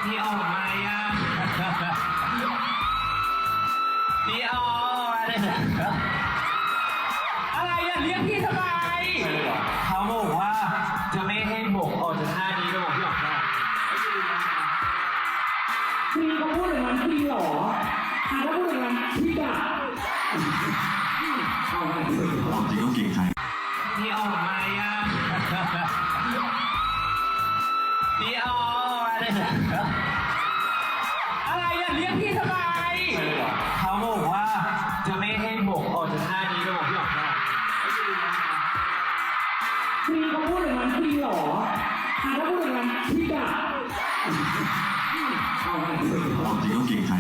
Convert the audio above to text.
พี่ออกมายังพี่ออกมาเลยอะไรอ่ะเรียกพี่ทำไมเขาบอกว่าจะไม่ให้บกออกจากท่านี้ก็บอกพี่ออกได้พี่เขาพูดอย่างนั้นพี่หรอถ้าพูดอย่างนั้นพี่ด่าจริงต้องเก่งใจพี่ออกมายังพี่ออกมาเลยอะไรอ่ะเรียกพี่ทำไมเขาบอกว่าจะไม่ให้บกออกจากท่านี้ก็บอกพี่ออกได้พี่เขาพูดอย่างนั้นพี่หรอถ้าพูดอย่างนั้นพี่ด่าจริงต้องเก่งใจ